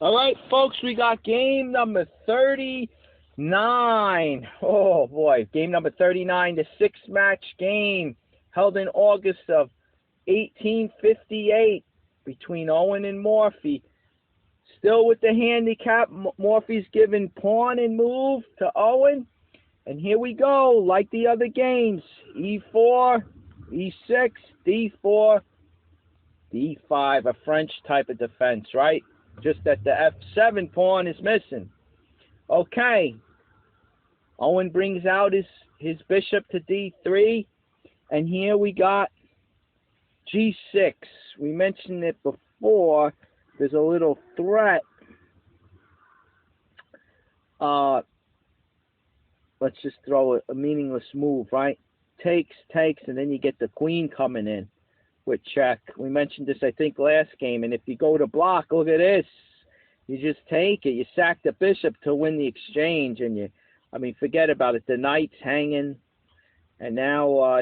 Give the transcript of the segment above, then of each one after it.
All right, folks, we got game number 39. Oh, boy. Game number 39, the six-match game held in August of 1858 between Owen and Morphy. Still with the handicap, Morphy's giving pawn and move to Owen. And here we go, like the other games. E4, E6, D4, D5, a French type of defense, right? Just that the F7 pawn is missing. Okay. Owen brings out his bishop to D3. And here we got G6. We mentioned it before. There's a little threat. Let's just throw a meaningless move, right? Takes, and then you get the queen coming in with check. We mentioned this, I think, last game. And if you go to block, look at this. You just take it. You sack the bishop to win the exchange. And forget about it. The knight's hanging. And now,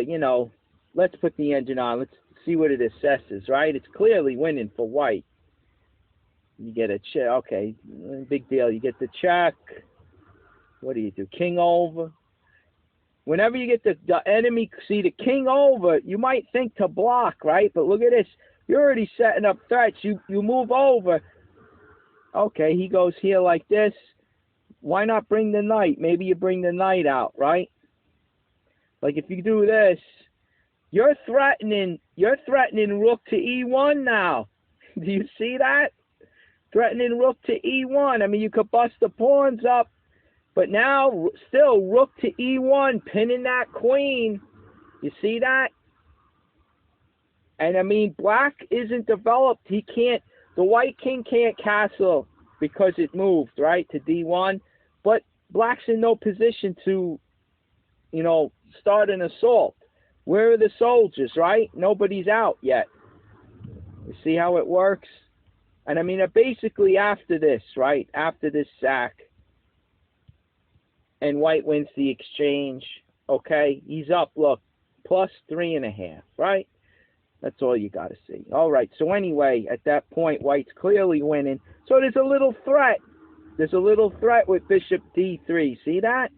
let's put the engine on. Let's see what it assesses, right? It's clearly winning for white. You get a check. Okay, big deal. You get the check. What do? King over. Whenever you get the enemy, see the king over, you might think to block, right? But look at this. You're already setting up threats. You move over. Okay, he goes here like this. Why not bring the knight? Maybe you bring the knight out, right? Like if you do this, you're threatening rook to E1 now. Do you see that? Threatening rook to E1. You could bust the pawns up. But now, still, rook to E1, pinning that queen. You see that? And, black isn't developed. He can't, the white king can't castle because it moved, right, to D1. But black's in no position to, start an assault. Where are the soldiers, right? Nobody's out yet. You see how it works? And, basically after this, right, after this sack, and white wins the exchange, okay? He's up, look, plus 3.5, right? That's all you got to see. All right, so anyway, at that point, white's clearly winning. So there's a little threat. There's a little threat with bishop D3. See that?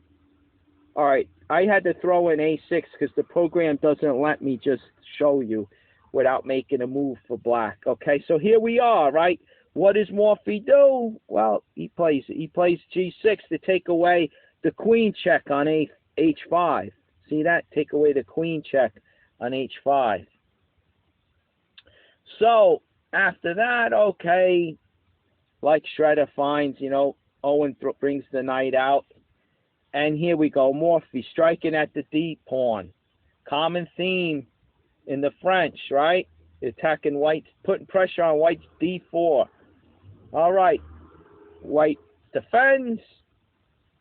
All right, I had to throw in A6 because the program doesn't let me just show you without making a move for black. Okay, so here we are, right? What does Morphy do? Well, he plays G6 to take away the queen check on H5. See that? Take away the queen check on H5. So, after that, okay, like Shredder finds, Owen brings the knight out. And here we go. Morphy striking at the D pawn. Common theme in the French, right? Attacking white, putting pressure on white's D4. All right. White defends.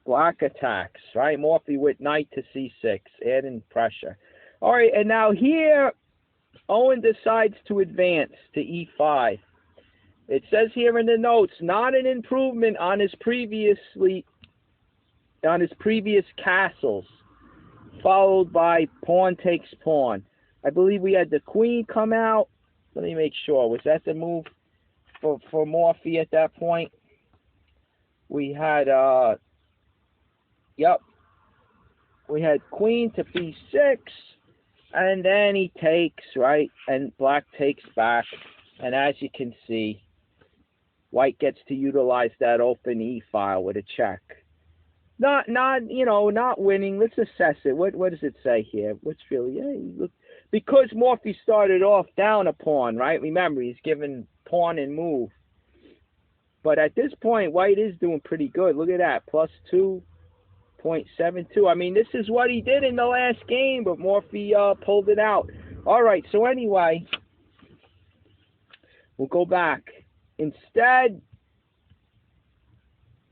Black attacks, right? Morphy with knight to C6, adding pressure. All right, and now here, Owen decides to advance to E5. It says here in the notes, not an improvement on his previous castles, followed by pawn takes pawn. I believe we had the queen come out. Let me make sure. Was that the move for Morphy at that point? We had we had queen to B6, and then he takes, right? And black takes back. And as you can see, white gets to utilize that open E file with a check. Not winning. Let's assess it. What does it say here? What's really, because Morphy started off down a pawn, right? Remember, he's given pawn and move. But at this point, white is doing pretty good. Look at that, plus 2.72. This is what he did in the last game, but Morphy pulled it out. All right, so anyway, we'll go back. Instead,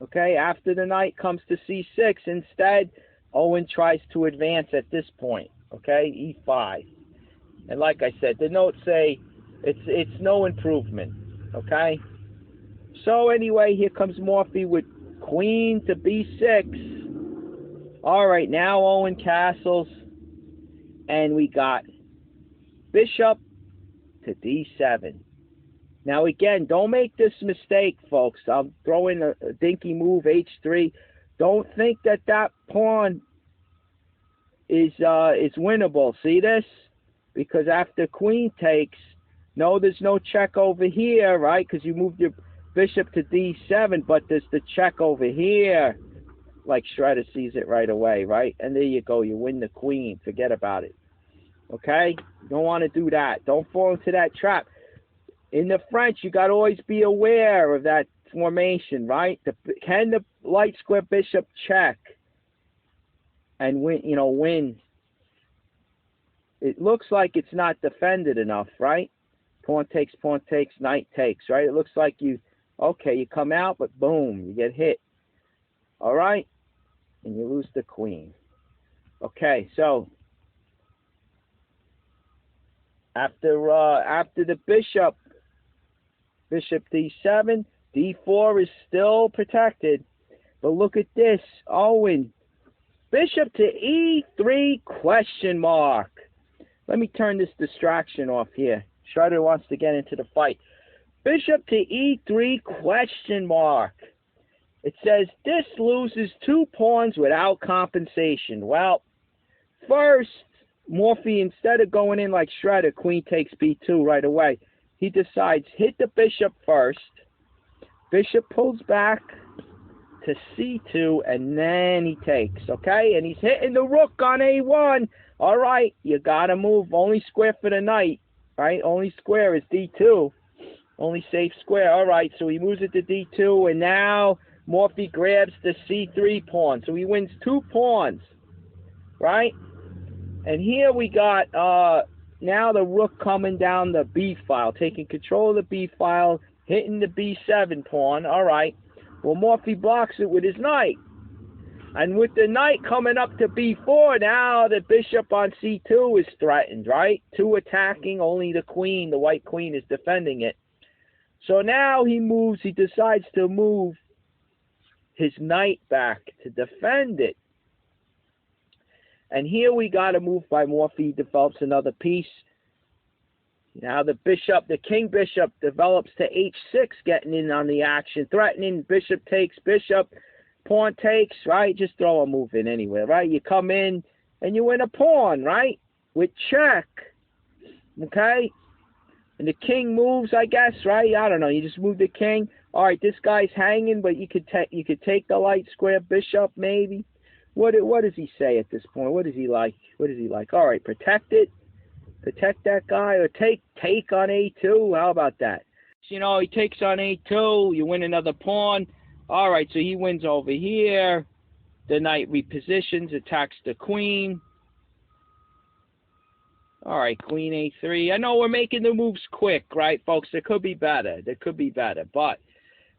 okay, after the knight comes to C6, instead, Owen tries to advance at this point, okay, E5. And like I said, the notes say it's no improvement, okay? So anyway, here comes Morphy with queen to B6. All right, now Owen castles, and we got bishop to D7. Now again, don't make this mistake, folks. I'll throw in a dinky move, h3. Don't think that that pawn is winnable. See this? Because after queen takes, no, there's no check over here, right? Because you moved your bishop to d7, but there's the check over here. Like Shredder sees it right away, right? And there you go. You win the queen. Forget about it. Okay? You don't want to do that. Don't fall into that trap. In the French, you got to always be aware of that formation, right? Can the light square bishop check and win? You know, win. It looks like it's not defended enough, right? Pawn takes, knight takes, right? It looks like you come out, but boom, you get hit. All right? And you lose the queen. Okay, so after the bishop d7, d4 is still protected. But look at this, Owen. Bishop to e3 question mark. Let me turn this distraction off here. Shredder wants to get into the fight. Bishop to e3 question mark. It says this loses 2 pawns without compensation. Well, first, Morphy, instead of going in like Shredder, queen takes b2 right away, he decides hit the bishop first. Bishop pulls back to c2, and then he takes, okay? And he's hitting the rook on a1. All right, you got to move. Only square for the knight, right? Only square is d2. Only safe square. All right, so he moves it to d2, and now Morphy grabs the c3 pawn. So he wins 2 pawns, right? And here we got now the rook coming down the b file, taking control of the b file, hitting the b7 pawn. All right. Well, Morphy blocks it with his knight. And with the knight coming up to b4, now the bishop on c2 is threatened, right? 2 attacking, only the queen, the white queen, is defending it. So now he decides to move his knight back to defend it. And here we got a move by Morphy, develops another piece. Now the king bishop develops to h6, getting in on the action, threatening. Bishop takes, bishop, pawn takes, right? Just throw a move in anywhere, right? You come in and you win a pawn, right? With check, okay? And the king moves, I guess, right? I don't know. You just move the king. All right, this guy's hanging, but you could take the light square bishop, maybe. What does he say at this point? What does he like? All right, protect it. Protect that guy, or take on a2. How about that? You know, he takes on a2. You win another pawn. All right, so he wins over here. The knight repositions, attacks the queen. All right, queen a3. I know we're making the moves quick, right, folks? There could be better. But,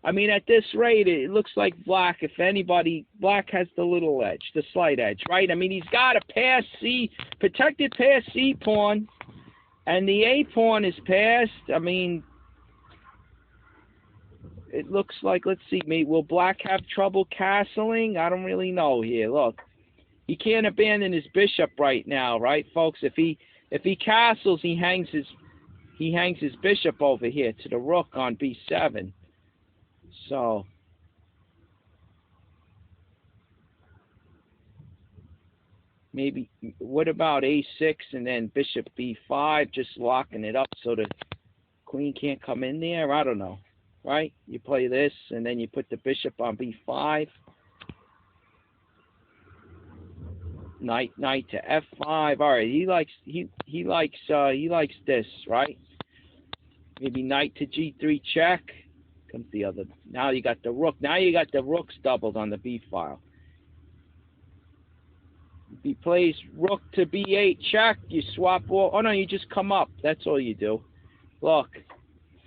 I mean, at this rate, it looks like black, if anybody, black has the little edge, the slight edge, right? I mean, he's got a pass C, protected pass C pawn, and the A pawn is passed. I mean, it looks like, let's see, will black have trouble castling? I don't really know here. Look, he can't abandon his bishop right now, right, folks? If he castles, he hangs his bishop over here to the rook on b7. So maybe, what about a6 and then bishop b5, just locking it up so the queen can't come in there? I don't know, right? You play this and then you put the bishop on b5. Knight to f5. All right, he likes this, right? Maybe knight to g3 check. Comes the other. Now you got the rook. Now you got the rooks doubled on the b file. If he plays rook to b8 check, you swap all. Oh no, you just come up. That's all you do. Look,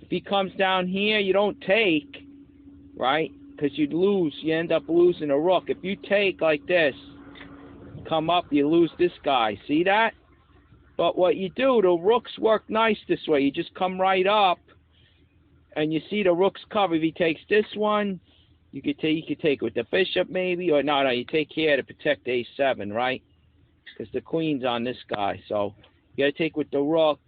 if he comes down here, you don't take, right? Because you'd lose. You end up losing a rook. If you take like this, come up, you lose this guy. See that? But what you do, the rooks work nice this way. You just come right up. And you see the rook's cover. If he takes this one, you could take with the bishop maybe, or no, you take here to protect a7, right? Because the queen's on this guy. So you got to take with the rook.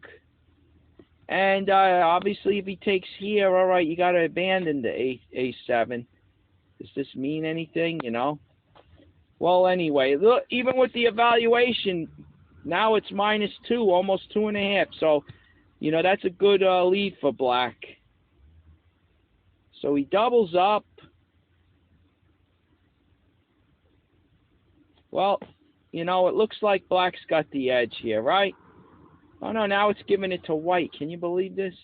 And obviously, if he takes here, all right, you got to abandon the A7. Does this mean anything, you know? Well, anyway, look, even with the evaluation, now it's -2, almost 2.5. So, you know, that's a good lead for black. So he doubles up. Well, you know, it looks like black's got the edge here, right? Oh, no, now it's giving it to white. Can you believe this?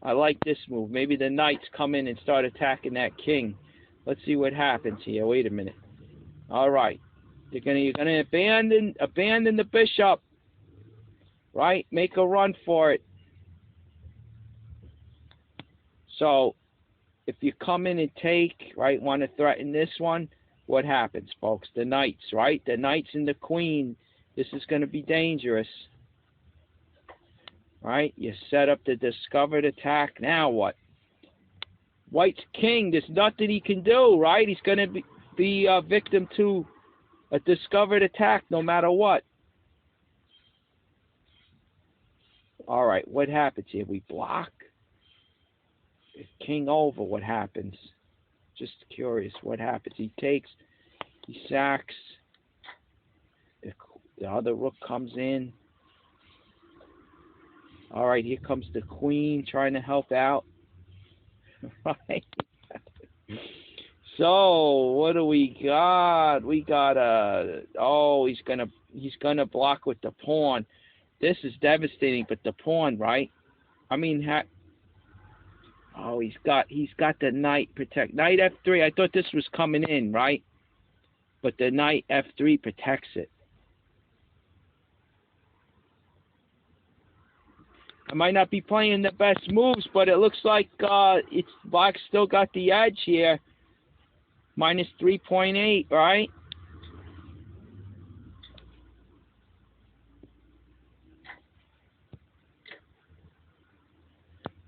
I like this move. Maybe the knights come in and start attacking that king. Let's see what happens here. Wait a minute. All right. You're gonna abandon the bishop. Right? Make a run for it. So, if you come in and take, right, want to threaten this one, what happens, folks? The knights, right? The knights and the queen. This is going to be dangerous. Right? You set up the discovered attack. Now what? White's king, there's nothing he can do, right? He's going to be a victim to a discovered attack no matter what. All right, what happens here? We block. If king over, what happens? Just curious, what happens? He takes, he sacks. If the other rook comes in. All right, here comes the queen trying to help out. Right. So what do we got? We got he's gonna block with the pawn. This is devastating, but the pawn, right? I mean, he's got the knight protect. Knight F3. I thought this was coming in, right? But the knight F3 protects it. I might not be playing the best moves, but it looks like black still got the edge here. -3.8, right?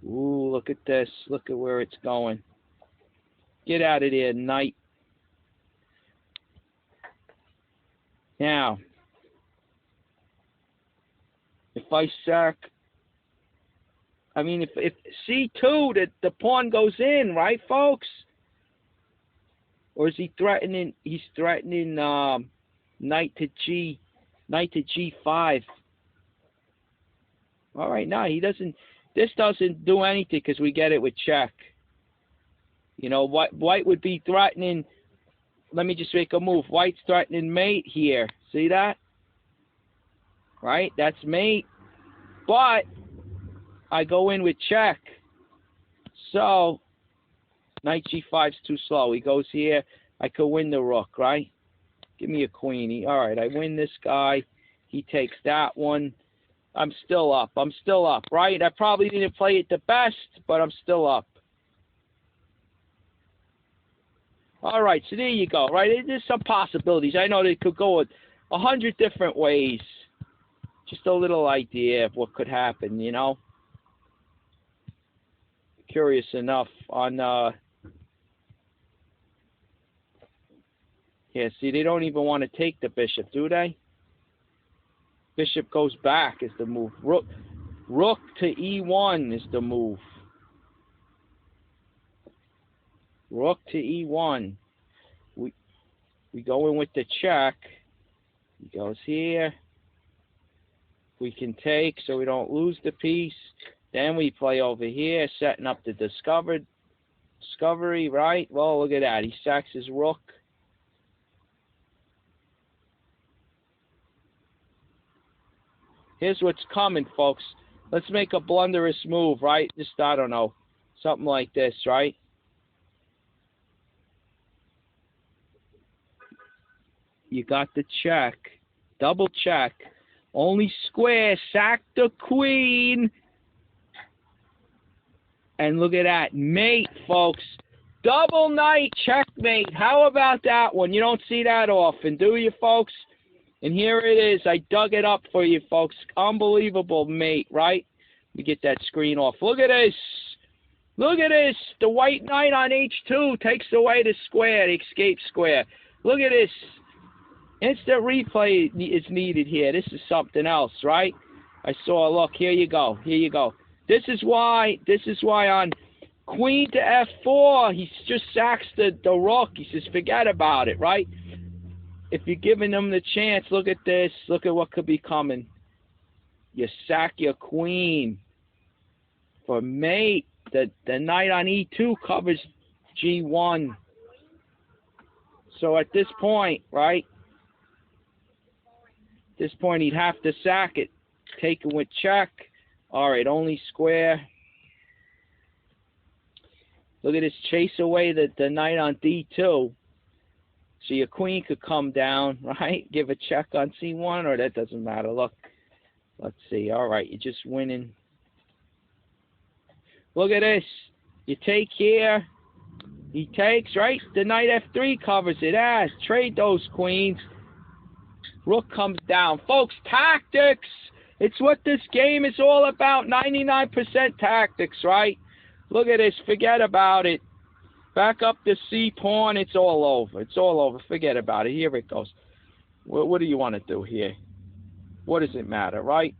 Ooh, look at this. Look at where it's going. Get out of there, knight. Now, if I sack, I mean, if C2, the pawn goes in, right, folks? Or is he threatening? He's threatening knight to G5. All right, no, he doesn't. This doesn't do anything because we get it with check. You know, white would be threatening. Let me just make a move. White's threatening mate here. See that? Right? That's mate. But I go in with check. So, knight G5 is too slow. He goes here. I could win the rook, right? Give me a queen. All right, I win this guy. He takes that one. I'm still up. Right? I probably didn't play it the best, but I'm still up. All right, so there you go, right? There's some possibilities. I know they could go 100 different ways. Just a little idea of what could happen, you know? Curious enough on... Yeah, see, they don't even want to take the bishop, do they? Bishop goes back is the move. Rook to E1 is the move. Rook to E1. We go in with the check. He goes here. We can take so we don't lose the piece. Then we play over here, setting up the discovery, right? Well, look at that. He sacks his rook. Here's what's coming, folks. Let's make a blunderous move, right? Just, I don't know, something like this, right? You got the check. Double check. Only square. Sack the queen. And look at that. Mate, folks. Double knight checkmate. How about that one? You don't see that often, do you, folks? And here it is. I dug it up for you, folks. Unbelievable mate, right? Let me get that screen off. Look at this. Look at this. The white knight on H2 takes away the square, the escape square. Look at this. Instant replay is needed here. This is something else, right? I saw. Look, here you go. Here you go. This is why on queen to f4, he just sacks the rook. He says, forget about it, right? If you're giving them the chance, look at this. Look at what could be coming. You sack your queen for mate. The knight on e2 covers g1. So at this point, right? This point, he'd have to sack it. Take it with check. All right, only square. Look at this, chase away the knight on d2. So your queen could come down, right? Give a check on c1, or that doesn't matter. Look, let's see. All right, you're just winning. Look at this. You take here. He takes, right? The knight f3 covers it. Trade those queens. Rook comes down. Folks, tactics. It's what this game is all about. 99% tactics, right? Look at this. Forget about it. Back up the c pawn. It's all over. It's all over. Forget about it. Here it goes. What do you want to do here? What does it matter, right?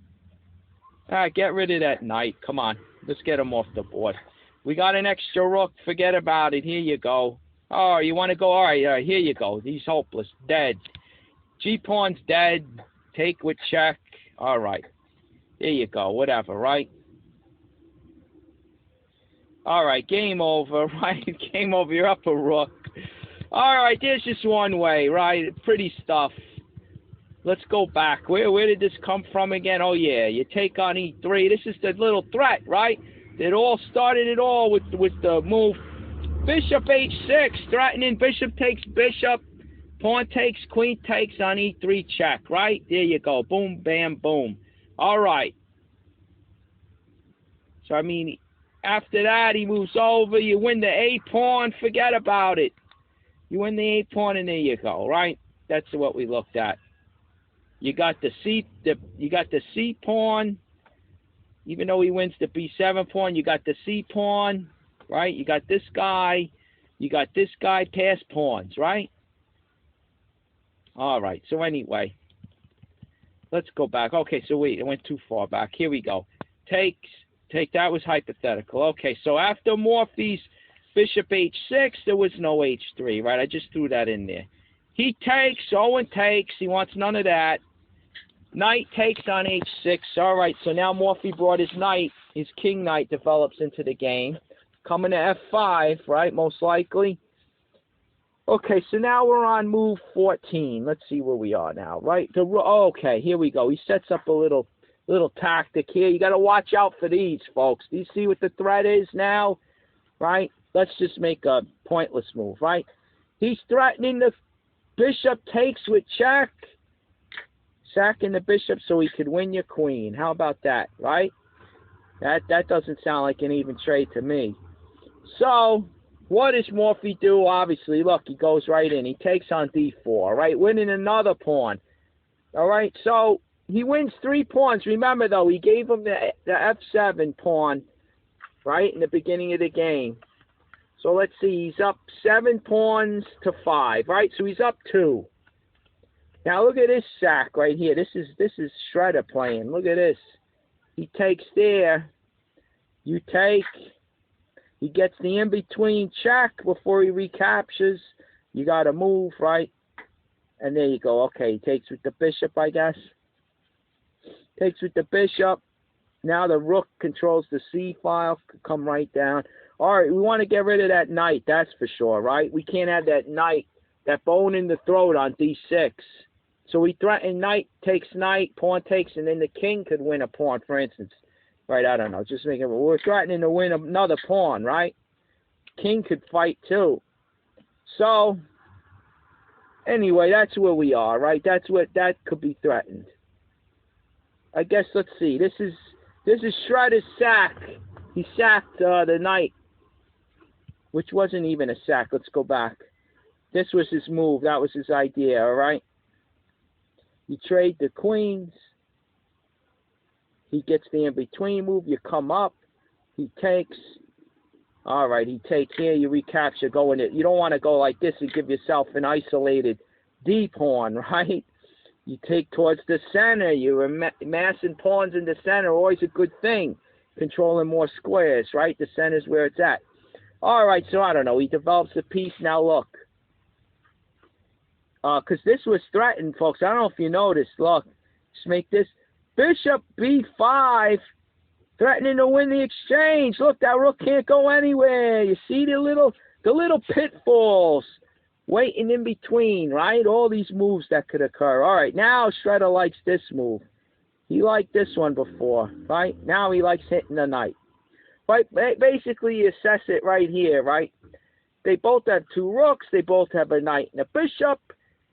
Get rid of that knight. Come on. Let's get him off the board. We got an extra rook. Forget about it. Here you go. Oh, you want to go? All right, here you go. He's hopeless. Dead. G-pawn's dead. Take with check. All right. There you go. Whatever, right? All right. Game over, right? Game over. You're up a rook. All right. There's just one way, right? Pretty stuff. Let's go back. Where did this come from again? Oh, yeah. You take on e3. This is the little threat, right? It all started with the move. Bishop h6, threatening. Bishop takes bishop. Pawn takes, queen takes on e3 check, right? There you go. Boom, bam, boom. All right. So, I mean, after that, he moves over. You win the a pawn. Forget about it. You win the a pawn, and there you go, right? That's what we looked at. You got the c pawn. Even though he wins the b7 pawn, you got the c pawn, right? You got this guy. You got this guy, pass pawns, right? All right. So anyway, let's go back. Okay, so wait, it went too far back. Here we go. Take. That was hypothetical. Okay, so after Morphy's bishop h6, there was no h3, right? I just threw that in there. He takes, Owen takes. He wants none of that. Knight takes on h6. All right, so now Morphy brought his knight. His king knight develops into the game. Coming to f5, right, most likely. Okay, so now we're on move 14. Let's see where we are now, right? Okay, here we go. He sets up a little tactic here. You got to watch out for these, folks. Do you see what the threat is now, right? Let's just make a pointless move, right? He's threatening the bishop takes with check. Sacking the bishop so he could win your queen. How about that, right? That doesn't sound like an even trade to me. So, what does Morphy do? Obviously, look, he goes right in. He takes on d4, right? Winning another pawn. All right, so he wins 3 pawns. Remember, though, he gave him the f7 pawn, right, in the beginning of the game. So, let's see. He's up 7 pawns to 5, right? So, he's up 2. Now look at this sack right here. This is Shredder playing. Look at this. He takes there. You take. He gets the in-between check before he recaptures. You got to move, right? And there you go. Okay, he takes with the bishop, I guess. Takes with the bishop. Now the rook controls the c file. Come right down. All right, we want to get rid of that knight. That's for sure, right? We can't have that knight, that bone in the throat on d6. So we threaten knight takes knight, pawn takes, and then the king could win a pawn, for instance. Right, I don't know. Just making it. We're threatening to win another pawn, right? King could fight too. So, anyway, that's where we are, right? That could be threatened. I guess, let's see. This is Shredder's sack. He sacked the knight, which wasn't even a sack. Let's go back. This was his move. That was his idea, all right? You trade the queens. He gets the in-between move. You come up. He takes. All right, he takes here. You recapture. You don't want to go like this and give yourself an isolated D pawn, right? You take towards the center. You're massing pawns in the center. Always a good thing. Controlling more squares, right? The center's where it's at. All right, so I don't know. He develops a piece. Now look. Because this was threatened, folks. I don't know if you noticed. Look. Just make this. Bishop B5. Threatening to win the exchange. Look, that rook can't go anywhere. You see the little pitfalls waiting in between, right? All these moves that could occur. All right, now Shredder likes this move. He liked this one before, right? Now he likes hitting the knight. Right? Basically, you assess it right here, right? They both have two rooks. They both have a knight and a bishop.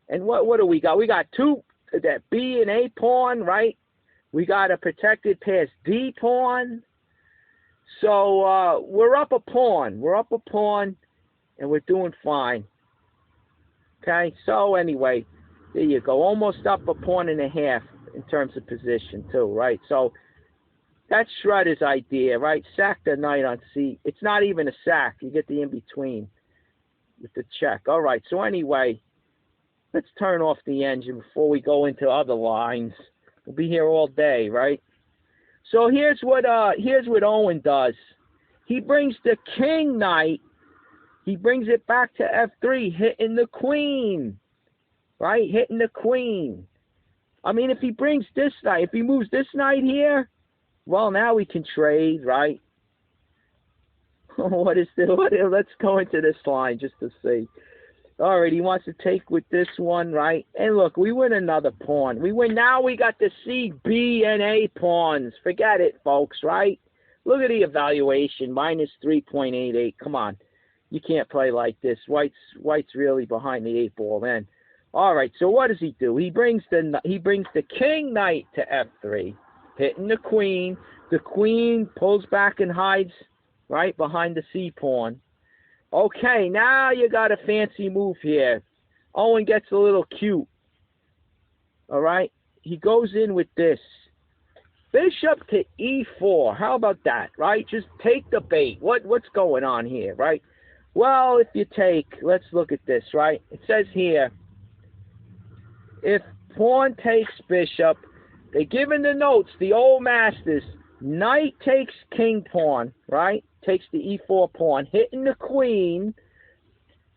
And what do we got? We got two, that B and A pawn, right? We got a protected pass D pawn. So we're up a pawn. We're up a pawn, and we're doing fine. Okay, so anyway, there you go. Almost up a pawn and a half in terms of position too, right? So that's Shredder's idea, right? Sack the knight on C. It's not even a sack. You get the in-between with the check. All right, so anyway, let's turn off the engine before we go into other lines. We'll be here all day, right? So here's what Owen does. He brings the king knight. He brings it back to F3, hitting the queen, right? Hitting the queen. I mean, if he brings this knight, if he moves this knight here, well, now we can trade, right? Let's go into this line just to see. All right, he wants to take with this one, right? And look, we win another pawn. We win. Now we got the C, B, and A pawns. Forget it, folks, right? Look at the evaluation, minus 3.88. Come on. You can't play like this. White's really behind the 8 ball then. All right, so what does he do? He brings the king knight to F3, hitting the queen. The queen pulls back and hides right behind the C pawn. Okay, now you got a fancy move here. Owen gets a little cute. All right, he goes in with this. Bishop to E4. How about that, right? Just take the bait. What's going on here, right? Well, if you take, let's look at this, right? It says here, if pawn takes bishop, they give in the notes, the old masters, knight takes king pawn, right? Takes the E4 pawn, hitting the queen,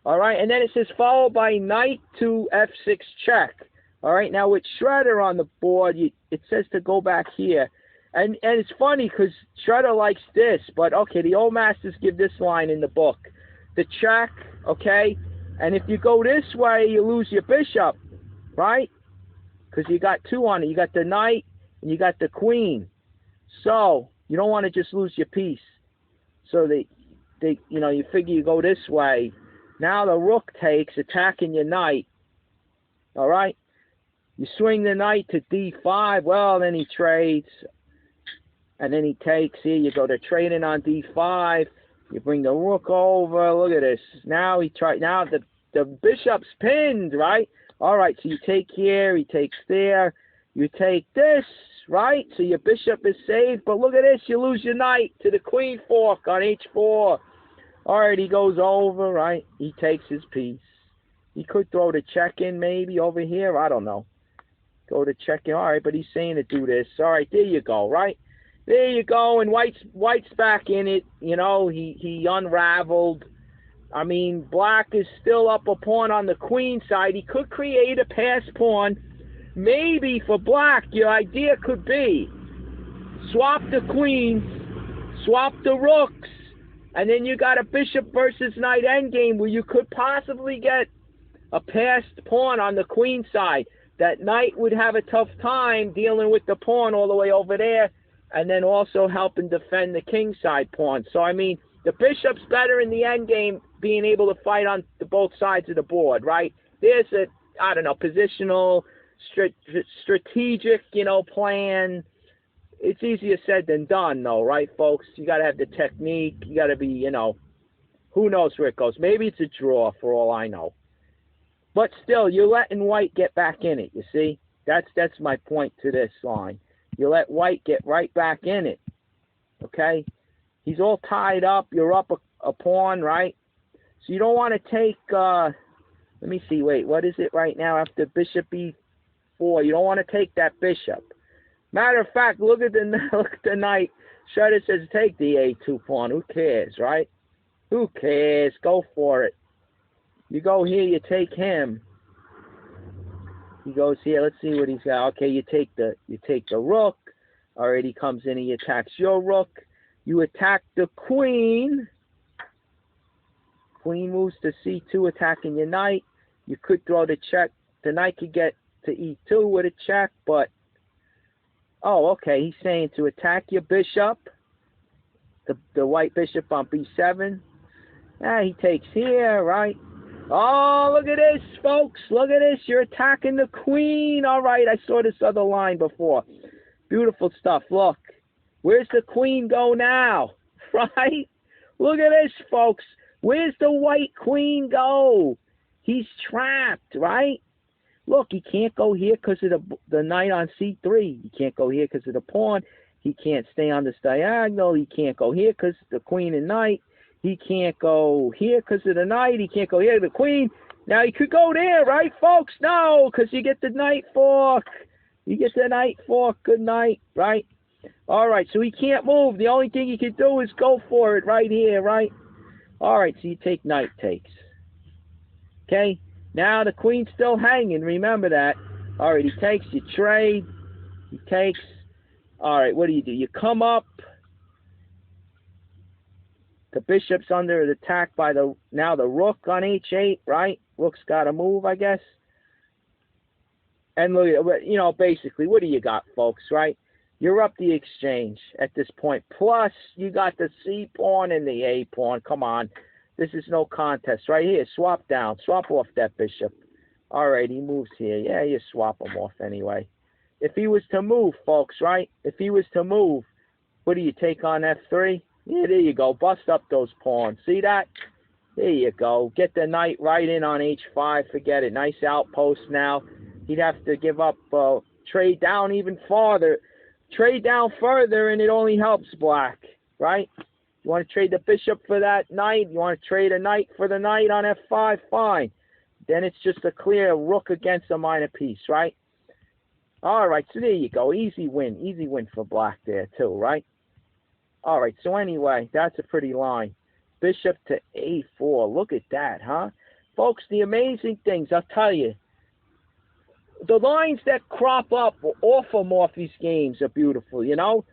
all right? And then it says followed by knight to F6 check, all right? Now with Shredder on the board, it says to go back here. And it's funny because Shredder likes this, but okay, the old masters give this line in the book. The check, okay? And if you go this way, you lose your bishop, right? Because you got two on it. You got the knight and you got the queen. So you don't want to just lose your piece. So you figure you go this way. Now the rook takes, attacking your knight. All right? You swing the knight to D5. Well, then he trades. And then he takes. Here you go to trading on D5. You bring the rook over. Look at this. Now the bishop's pinned, right? All right, so you take here, he takes there. You take this, right? So your bishop is saved. But look at this, you lose your knight to the queen fork on H4. All right, he goes over, right? He takes his piece. He could throw the check in maybe over here. I don't know. Go to check in. All right, but he's saying to do this. All right, there you go, right? There you go, and White's back in it. You know, he unraveled. I mean, black is still up a pawn on the queen side. He could create a pass pawn. Maybe for black, your idea could be swap the queens, swap the rooks, and then you got a bishop versus knight endgame where you could possibly get a passed pawn on the queen side. That knight would have a tough time dealing with the pawn all the way over there, and then also helping defend the king side pawn. So, I mean, the bishop's better in the endgame being able to fight on both sides of the board, right? There's a, I don't know, positional, strategic, plan. It's easier said than done, though, right, folks? You got to have the technique. You got to be, who knows where it goes. Maybe it's a draw for all I know. But still, you're letting White get back in it, you see? That's my point to this line. You let White get right back in it, okay? He's all tied up. You're up a pawn, right? So you don't want to take, let me see, wait, what is it right now after bishop E? a4. You don't want to take that bishop. Matter of fact, look at the knight. Shredder says take the a2 pawn. Who cares, right? Who cares? Go for it. You go here, you take him. He goes here. Let's see what he's got. Okay, you take the rook. Alright, he comes in and he attacks your rook. You attack the queen. Queen moves to c2, attacking your knight. You could throw the check. The knight could get to e2 with a check, but oh, okay. He's saying to attack your bishop, the white bishop on b7. He takes here, right? Oh, look at this, folks. Look at this. You're attacking the queen. All right, I saw this other line before. Beautiful stuff. Look. Where's the queen go now? Right? Look at this, folks. Where's the white queen go? He's trapped, right? Look, he can't go here because of the knight on c3. He can't go here because of the pawn. He can't stay on this diagonal. He can't go here because the queen and knight. He can't go here because of the knight. He can't go here the queen. Now he could go there, right, folks? No, because you get the knight fork. You get the knight fork. Good night, right? All right, so he can't move. The only thing he can do is go for it right here, right? All right, so you take knight takes. Okay, now the queen's still hanging. Remember that. All right, he takes. You trade. He takes. All right, what do? You come up. The bishop's under attack by the rook on h8, right? Rook's got to move, I guess. And look, you know, basically, what do you got, folks, right? You're up the exchange at this point. Plus, you got the c pawn and the a pawn. Come on. This is no contest. Right here, swap down. Swap off that bishop. All right, he moves here. Yeah, you swap him off anyway. If he was to move, folks, right? If he was to move, what do you take on f3? Yeah, there you go. Bust up those pawns. See that? There you go. Get the knight right in on h5. Forget it. Nice outpost now. He'd have to give up, trade down even farther. Trade down further, and it only helps black, right? You want to trade the bishop for that knight? You want to trade a knight for the knight on f5? Fine. Then it's just a clear rook against a minor piece, right? All right, so there you go. Easy win. Easy win for black there, too, right? All right, so anyway, that's a pretty line. Bishop to a4. Look at that, huh? Folks, the amazing things, I'll tell you. The lines that crop up off of Morphy's games are beautiful, you know?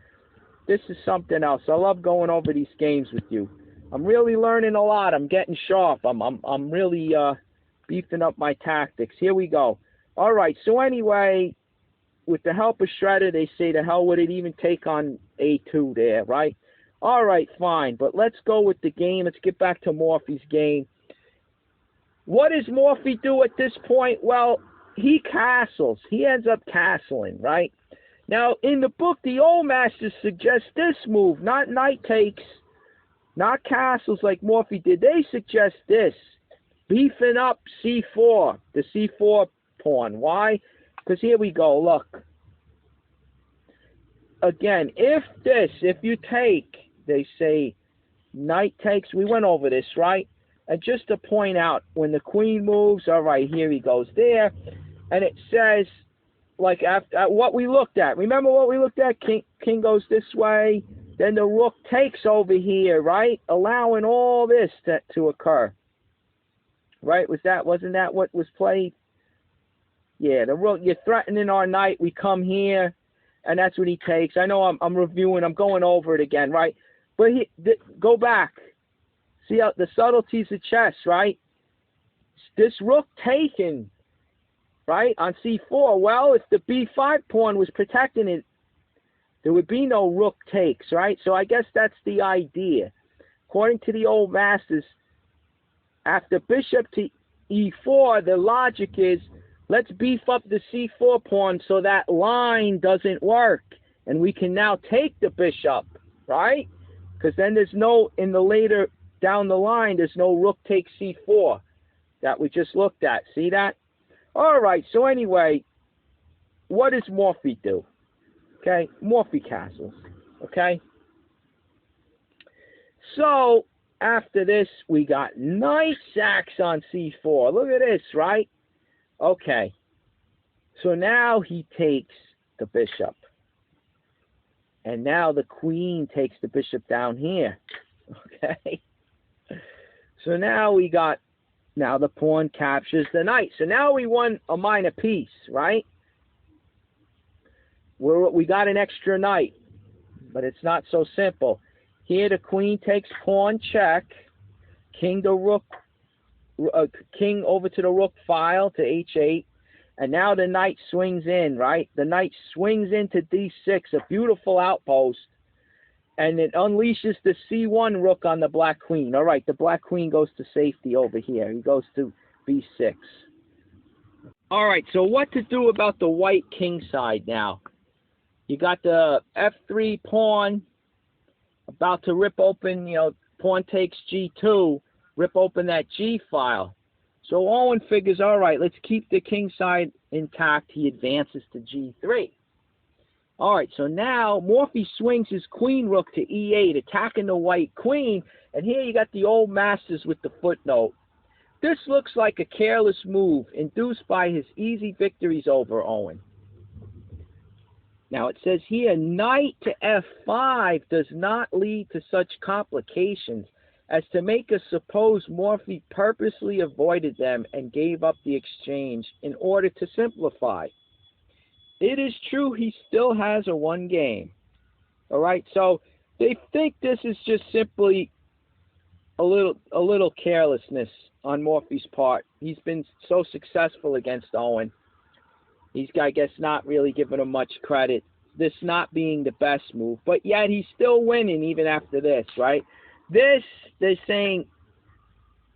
This is something else. I love going over these games with you. I'm really learning a lot. I'm getting sharp. I'm really beefing up my tactics. Here we go. All right, so anyway, with the help of Shredder, they say the hell would it even take on a2 there, right? All right, fine. But let's go with the game. Let's get back to Morphy's game. What does Morphy do at this point? Well, he castles. He ends up castling, right? Now, in the book, the old masters suggest this move, not knight takes, not castles like Morphy did. They suggest this, beefing up c4, the c4 pawn. Why? Because here we go, look. Again, if you take, they say knight takes. We went over this, right? And just to point out, when the queen moves, all right, here he goes there. And it says, like after what we looked at. Remember what we looked at? King goes this way. Then the rook takes over here, right? Allowing all this to occur. Right? Wasn't that what was played? Yeah, the rook, you're threatening our knight. We come here, and that's what he takes. I know I'm reviewing. I'm going over it again, right? But go back. See how the subtleties of chess, right? This rook taken, right, on c4. Well, if the b5 pawn was protecting it, there would be no rook takes, right? So I guess that's the idea. According to the old masters, after bishop to e4, the logic is, let's beef up the c4 pawn so that line doesn't work. And we can now take the bishop, right? Because then there's no, in the later, down the line, there's no rook takes c4 that we just looked at. See that? All right, so anyway, what does Morphy do? Okay, Morphy castles. Okay? So, after this, we got knight sacks on c4. Look at this, right? Okay. So now he takes the bishop. And now the queen takes the bishop down here. Okay? So now we got, now the pawn captures the knight. So now we won a minor piece, right? We got an extra knight, but it's not so simple. Here the queen takes pawn check, king to rook, king over to the rook file to h8, and now the knight swings in, right? The knight swings into d6, a beautiful outpost, and it unleashes the c1 rook on the black queen. All right, the black queen goes to safety over here. He goes to b6. All right, so what to do about the white king side now? You got the f3 pawn about to rip open, pawn takes g2, rip open that g file. So Owen figures, all right, let's keep the king side intact. He advances to g3. All right, so now Morphy swings his queen rook to e8, attacking the white queen. And here you got the old masters with the footnote. This looks like a careless move induced by his easy victories over Owen. Now it says here, knight to f5 does not lead to such complications as to make us suppose Morphy purposely avoided them and gave up the exchange in order to simplify. It is true he still has a one game. All right, so they think this is just simply a little carelessness on Morphy's part. He's been so successful against Owen. He's, I guess, not really giving him much credit. This not being the best move, but yet he's still winning even after this, right? This, they're saying,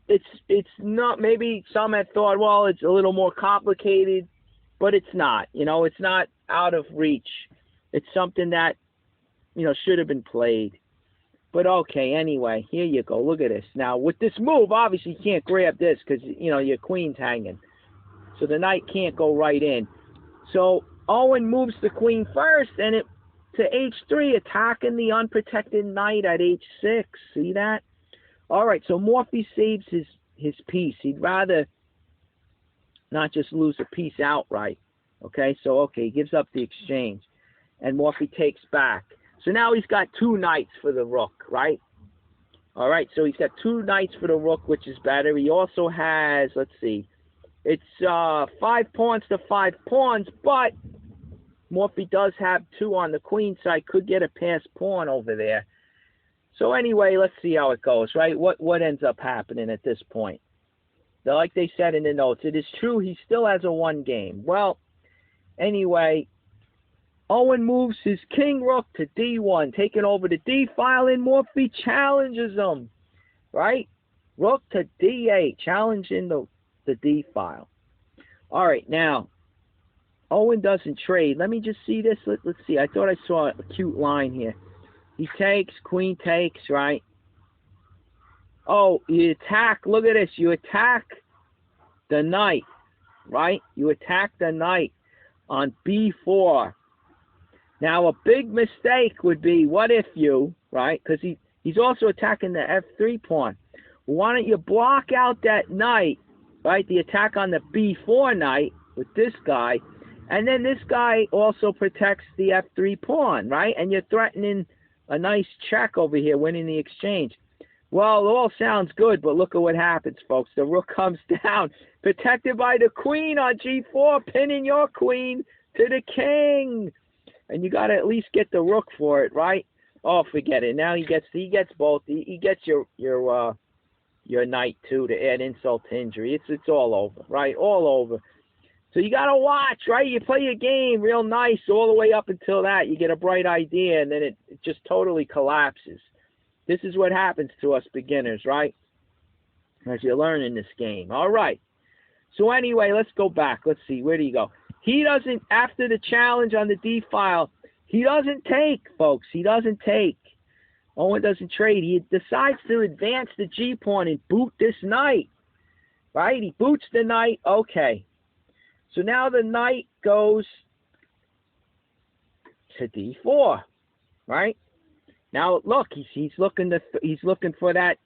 it's not, maybe some had thought, well, it's a little more complicated, but it's not. It's not out of reach. It's something that, should have been played. But okay, anyway, here you go. Look at this. Now, with this move, obviously you can't grab this because, your queen's hanging. So the knight can't go right in. So Owen moves the queen first, and it to h3, attacking the unprotected knight at h6. See that? All right, so Morphy saves his piece. He'd rather not just lose a piece outright. Okay, so he gives up the exchange, and Morphy takes back. So now he's got two knights for the rook, right? All right, so he's got two knights for the rook, which is better. He also has, let's see, it's 5 pawns to 5 pawns, but Morphy does have 2 on the queen side. Could get a passed pawn over there. So anyway, let's see how it goes, right? What ends up happening at this point? Like they said in the notes, it is true he still has a one game. Well, anyway, Owen moves his king rook to d1, taking over the d file, and Morphy challenges him, right? Rook to d8, challenging the d file. All right, now Owen doesn't trade. Let me just see this. Let's see. I thought I saw a cute line here. He takes, queen takes, right? Oh, you attack. Look at this. You attack the knight, right? You attack the knight on b4. Now, a big mistake would be, what if you, right? Because he's also attacking the f3 pawn. Why don't you block out that knight, right? The attack on the b4 knight with this guy. And then this guy also protects the f3 pawn, right? And you're threatening a nice check over here, winning the exchange. Well, it all sounds good, but look at what happens, folks. The rook comes down, protected by the queen on g4, pinning your queen to the king. And you got to at least get the rook for it, right? Oh, forget it. Now he gets both. He gets your knight too to add insult to injury. It's all over, right? All over. So you got to watch, right? You play your game real nice all the way up until that. You get a bright idea, and then it just totally collapses. This is what happens to us beginners, right? As you're learning this game. All right. So anyway, let's go back. Let's see. Where do you go? He doesn't, after the challenge on the D file, he doesn't take, folks. He doesn't take. Owen doesn't trade. He decides to advance the G pawn and boot this knight, right? He boots the knight. Okay. So now the knight goes to D4, right? Now look, he's looking for that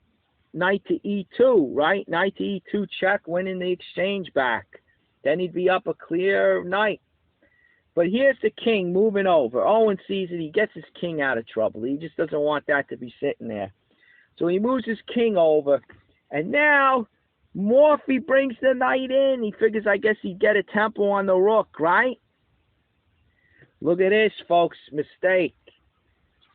knight to E2, right? Knight to E2 check, winning the exchange back. Then he'd be up a clear knight But here's the king moving over. Owen sees it. He gets his king out of trouble. He just doesn't want that to be sitting there. So he moves his king over. And now Morphy brings the knight in. He figures, I guess, he'd get a tempo on the rook, right? Look at this, folks. Mistake.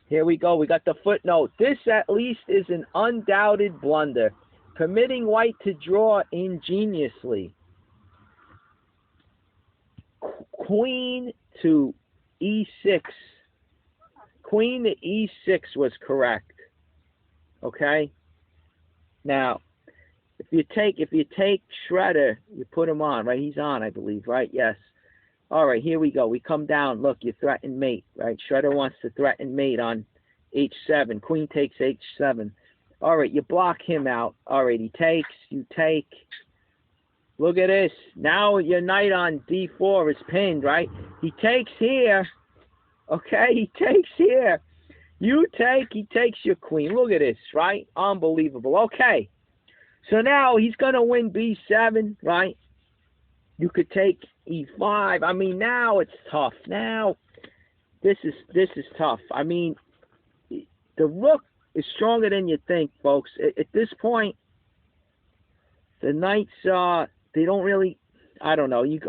Here we go. We got the footnote. This, at least, is an undoubted blunder, permitting white to draw ingeniously. Queen to e6. Queen to e6 was correct. Okay? Now, if you take Shredder, you put him on, right? He's on, I believe, right? Yes. All right, here we go. We come down. Look, you threaten mate, right? Shredder wants to threaten mate on h7. Queen takes h7. All right, you block him out. All right, he takes. You take. Look at this. Now your knight on d4 is pinned, right? He takes here. Okay, he takes here. You take. He takes your queen. Look at this, right? Unbelievable. Okay. So now he's going to win b7, right? You could take e5. I mean, now it's tough. Now this is tough. I mean, the rook is stronger than you think, folks. At this point, the knights they don't really, I don't know. You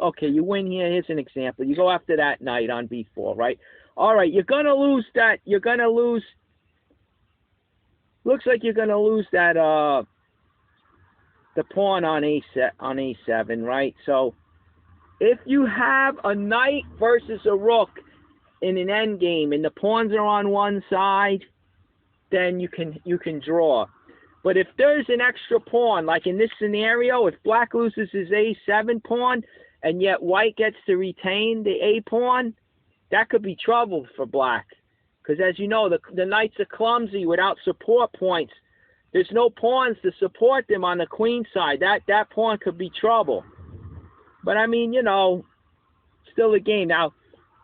win here. Here's an example. You go after that knight on b4, right? All right, you're going to lose that. You're going to lose. Looks like you're going to lose that the pawn on a7, right? So if you have a knight versus a rook in an endgame and the pawns are on one side, then you can draw. But if there's an extra pawn, like in this scenario, if black loses his a7 pawn and yet white gets to retain the a pawn, that could be trouble for black. Because as you know, the knights are clumsy without support points. There's no pawns to support them on the queen side. That pawn could be trouble. But I mean, you know, still a game. Now,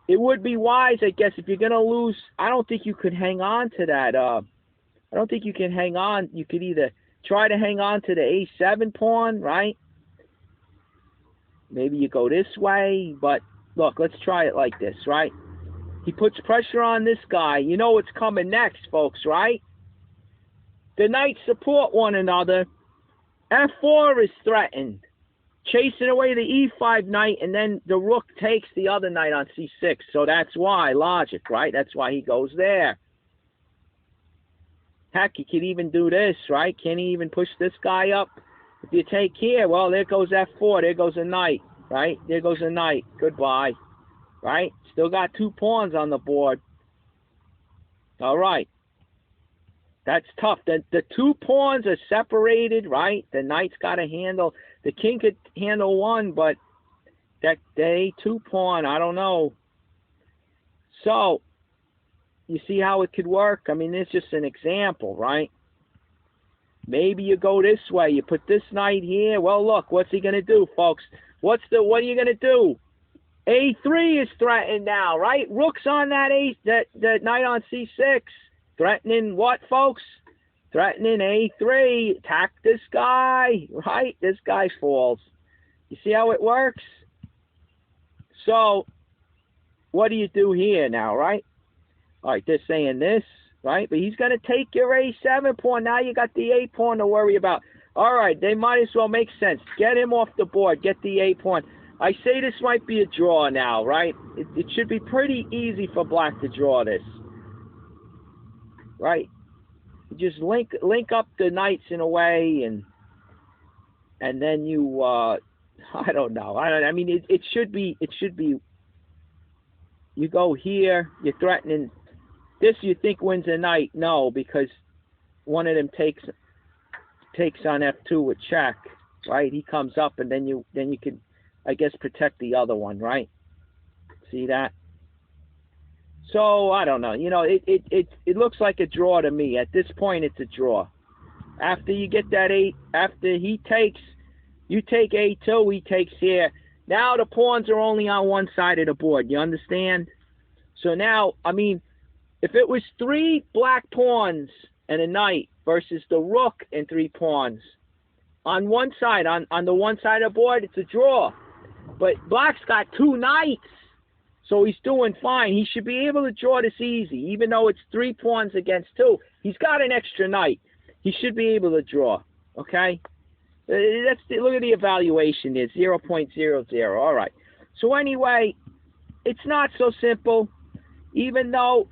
it would be wise, I guess, if you're going to lose. I don't think you could hang on to that. I don't think you can hang on. You could either try to hang on to the a7 pawn, right? Maybe you go this way. But look, let's try it like this, right? He puts pressure on this guy. You know what's coming next, folks, right? The knights support one another. f4 is threatened, chasing away the e5 knight, and then the rook takes the other knight on c6. So that's why, logic, right? That's why he goes there. Heck, he could even do this, right? Can he even push this guy up? If you take here, well, there goes f4. There goes a knight, right? There goes a knight. Goodbye, right? Still got two pawns on the board. All right. That's tough. The two pawns are separated, right? The knight's got to handle. The king could handle one, but that a2 pawn, I don't know. So, you see how it could work? I mean, it's just an example, right? Maybe you go this way. You put this knight here. Well, look, what's he going to do, folks? What are you going to do? a3 is threatened now, right? Rook's on that knight on c6. Threatening what, folks? Threatening a3. Attack this guy, right? This guy falls. You see how it works? So, what do you do here now, right? All right, they're saying this, right? But he's going to take your a7 pawn. Now you got the a pawn to worry about. All right, they might as well make sense. Get him off the board. Get the a pawn. I say this might be a draw now, right? It should be pretty easy for black to draw this. Right? You just link up the knights in a way, and then you I don't know. I mean it should be you go here, you're threatening this, you think wins a knight. No, because one of them takes on f2 with check, right? He comes up, and then you can, I guess, protect the other one, right? See that? So I don't know. You know, it looks like a draw to me. At this point, it's a draw. After you get that after he takes, you take a2, he takes here. Now the pawns are only on one side of the board. You understand? So now, I mean, if it was 3 black pawns and a knight versus the rook and 3 pawns on one side, on the one side of the board, it's a draw. But black's got 2 knights. So he's doing fine. He should be able to draw this easy, even though it's 3 pawns against 2. He's got an extra knight. He should be able to draw. Okay? Look at the evaluation there, 0.00. All right. So anyway, it's not so simple. Even though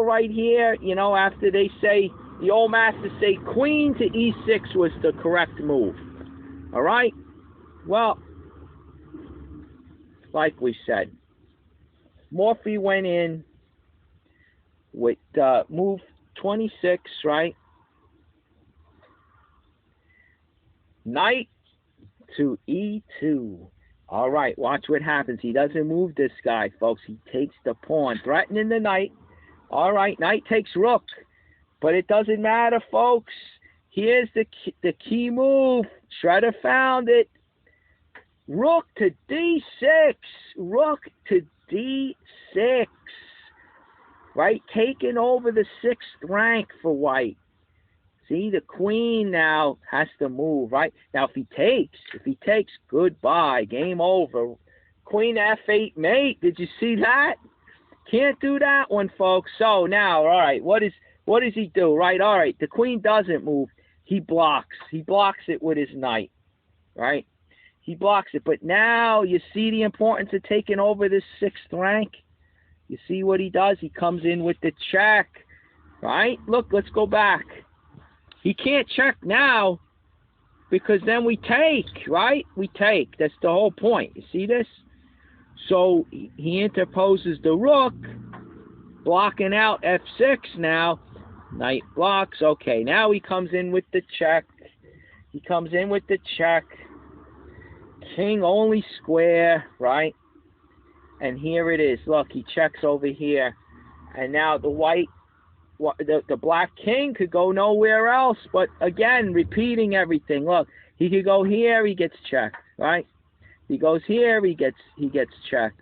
right here, you know, after they say, the old masters say queen to e6 was the correct move. All right? Well, like we said, Morphy went in with move 26, right? Knight to e2. All right, watch what happens. He doesn't move this guy, folks. He takes the pawn, threatening the knight. All right, knight takes rook. But it doesn't matter, folks. Here's the key move. Shredder found it. Rook to d6. Rook to d6. Right? Taking over the 6th rank for white. See, the queen now has to move, right? Now, if he takes, goodbye. Game over. Queen f8 mate. Did you see that? Can't do that one, folks. So now, all right, what does he do, right? All right, the queen doesn't move. He blocks. He blocks it with his knight, right? He blocks it. But now you see the importance of taking over this 6th rank? You see what he does? He comes in with the check, right? Look, let's go back. He can't check now because then we take, right? We take. That's the whole point. You see this? So he interposes the rook, blocking out f6 now. Knight blocks. Okay, now he comes in with the check. He comes in with the check. King only square, right? And here it is. Look, he checks over here. And now the white, the black king could go nowhere else. But again, repeating everything. Look, he could go here, he gets checked, right? He goes here, he gets checked.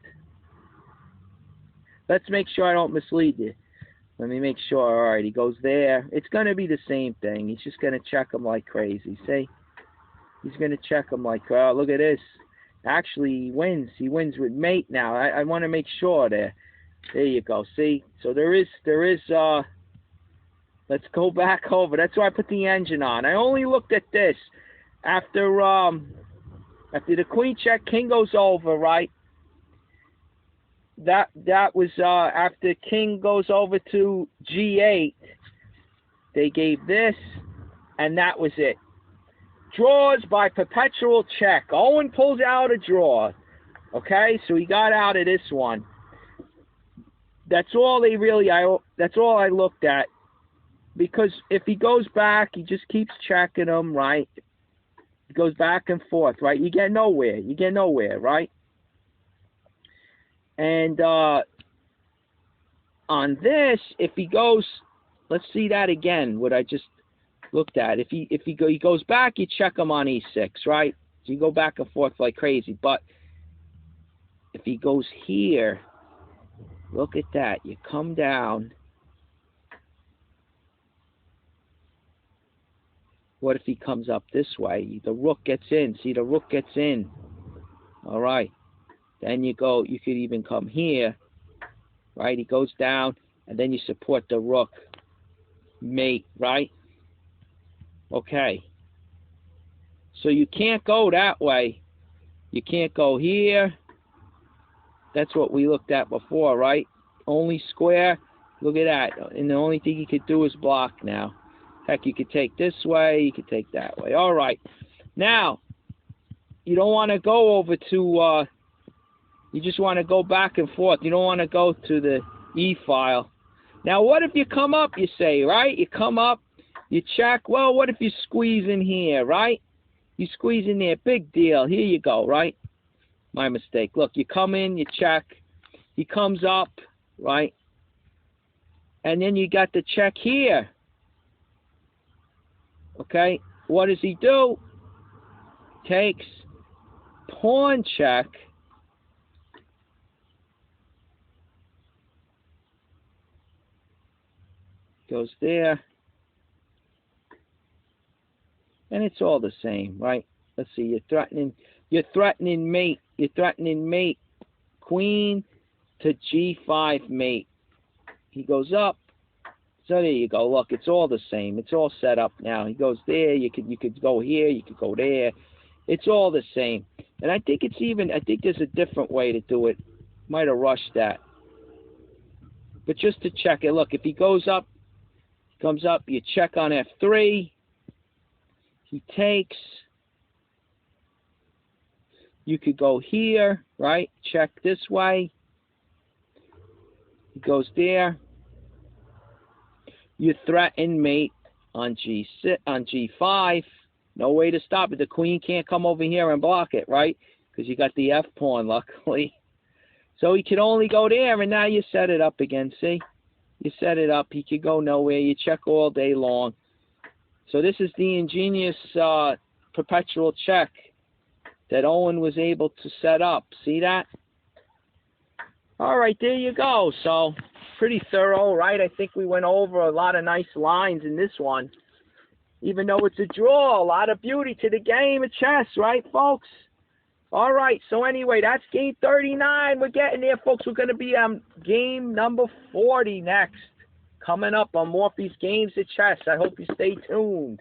Let's make sure I don't mislead you. Let me make sure. All right, he goes there. It's going to be the same thing. He's just going to check him like crazy. See? He's going to check him like, oh, look at this. Actually, he wins. He wins with mate now. I want to make sure there. There you go. See? So there is, let's go back over. That's why I put the engine on. I only looked at this. After the queen check, king goes over, right? That was after king goes over to g8. They gave this, and that was it. Draws by perpetual check. Owen pulls out a draw. Okay, so he got out of this one. That's all they really. That's all I looked at, because if he goes back, he just keeps checking them, right? He goes back and forth, right? You get nowhere. You get nowhere, right? And on this, if he goes, let's see that again. What I just looked at. If he goes back, you check him on e6, right? So you go back and forth like crazy. But if he goes here, look at that. You come down. What if he comes up this way? The rook gets in. See, the rook gets in. All right. Then you go, you could even come here, right? He goes down, and then you support the rook. Mate, right? Okay. So you can't go that way. You can't go here. That's what we looked at before, right? Only square. Look at that. And the only thing you could do is block now. Heck, you could take this way. You could take that way. All right. Now, you don't want to go over to... you just want to go back and forth. You don't want to go to the E file. Now, what if you come up, you say, right? You come up, you check. Well, what if you squeeze in here, right? You squeeze in there. Big deal. Here you go, right? My mistake. Look, you come in, you check. He comes up, right? And then you got the check here. Okay? What does he do? Takes pawn check. Goes there, and it's all the same, right? Let's see. You're threatening mate. You're threatening mate. Queen to G5, mate. He goes up. So there you go. Look, it's all the same. It's all set up now. He goes there. You could go here. You could go there. It's all the same. And I think there's a different way to do it. Might have rushed that. But just to check it, look, if he goes up, comes up, you check on F3. He takes. You could go here, right? Check this way. He goes there. You threaten, mate, on G6, on G5. No way to stop it. The queen can't come over here and block it, right? Because you got the F pawn, luckily. So he can only go there, and now you set it up again. See? You set it up. He could go nowhere. You check all day long. So this is the ingenious perpetual check that Owen was able to set up. See that? All right, there you go. So pretty thorough, right? I think we went over a lot of nice lines in this one. Even though it's a draw, a lot of beauty to the game of chess, right, folks? All right, so anyway, that's game 39. We're getting there, folks. We're going to be on game number 40 next. Coming up on Morphy's Games of Chess. I hope you stay tuned.